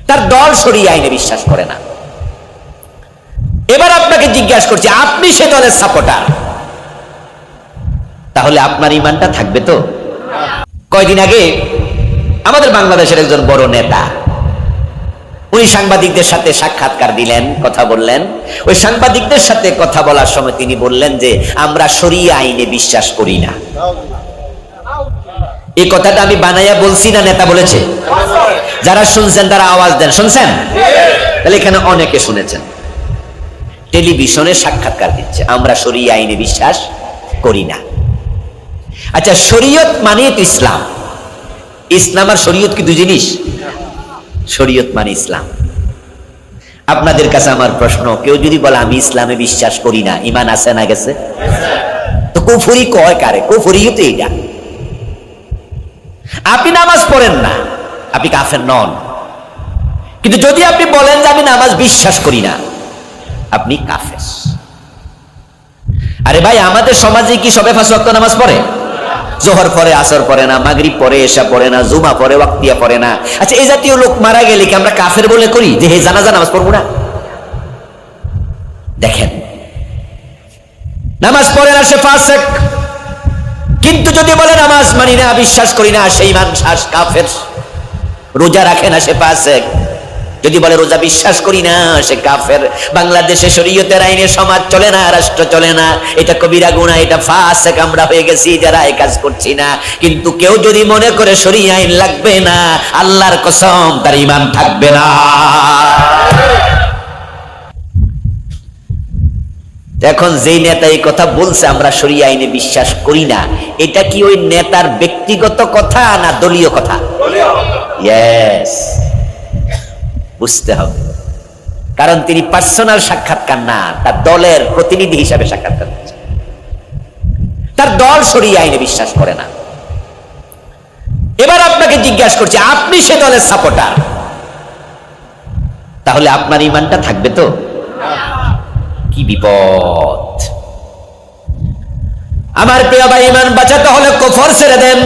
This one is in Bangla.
তার দল শরিয়া আইনে বিশ্বাস করে না। এবার আপনাকে জিজ্ঞাসা করছি, আপনি সে দলের সাপোর্টার, তাহলে আপনার ইমানটা থাকবে তো? কয়দিন আগে আমাদের বাংলাদেশের একজন বড় নেতা, উনি সাংবাদিকদের সাথে সাক্ষাৎকার দিলেন, কথা বললেন। ওই সাংবাদিকদের সাথে কথা বলার সময় তিনি বললেন যে আমরা শরিয়া আইনে বিশ্বাস করি না। এই কথাটা আমি বানাইয়া বলছি না নেতা বলেছে? যারা শুনছেন তারা আওয়াজ দেন, শুনছেন? তাহলে এখানে অনেকে শুনেছেন। টেলিভিশনে সাক্ষাৎকার দিচ্ছে, আমরা শরিয়া আইনে বিশ্বাস করি না। আচ্ছা, শরীয়ত মানে তো ইসলাম। ইসলাম আর শরীয়ত কি দুই জিনিস? শরীয়ত মানে ইসলাম। আপনাদের কাছে আমার প্রশ্ন, কেউ যদি বলে আমি ইসলামে বিশ্বাস করি না, ঈমান আছে না গেছে? তো কুফরি কয় কারে? কুফরি তো এইটা। আপনি নামাজ পড়েন না, আপনি কাফের নন। কিন্তু যদি আপনি বলেন যে আমি নামাজ বিশ্বাস করি না, আপনি কাফের। আরে ভাই, আমাদের সমাজে কি সবে 5 ওয়াক্ত নামাজ পড়ে? জোহর পড়ে, আসর পড়ে না, মাগরিব পড়ে, এশা পড়ে না, জুমা পড়ে, ওয়াক্তিয়া পড়ে না। আচ্ছা, এই জাতীয় লোক মারা গেলে কি আমরা কাফের বলে করি যে হে জানাজা নামাজ পড়বো না? দেখেন, নামাজ পড়ে না সে ফাসিক, কিন্তু যদি বলে নামাজ মানি না, বিশ্বাস করি না, সেই মানুষ কাফের। রোজা রাখে না, সে ফাসিক। যদি বলে রোজা বিশ্বাস করি না, সে কাফের। বাংলাদেশে শরীয়তের আইনে সমাজ চলে না, রাষ্ট্র চলে না, এটা কবিরা গুনাহ, এটা ফাসিক আমরা হয়ে গেছি যারা এই কাজ করছি না। কিন্তু কেউ যদি মনে করে শরীয়ত আইন লাগবে না, আল্লাহর কসম তার ঈমান থাকবে না। এখন যেই নেতা এই কথা বলছে আমরা শরীয়ত আইনে বিশ্বাস করি না, এটা কি ওই নেতার ব্যক্তিগত কথা না দলীয় কথা? ইয়েস, বুঝতে হবে। কারণ তিনি পার্সোনাল সাক্ষাৎকার না, তার দলের প্রতিনিধি হিসাবে সাক্ষাৎকার দিচ্ছেন। তার দল শরীয়ত আইনে বিশ্বাস করে না। এবার আপনাকে জিজ্ঞাসা করছি, আপনি সে দলের সাপোর্টার, তাহলে আপনার ঈমানটা থাকবে তো? কি বিপদ! আমার প্রিয় ভাই, ঈমান বাঁচাতে হলে কুফর ছেড়ে দেন।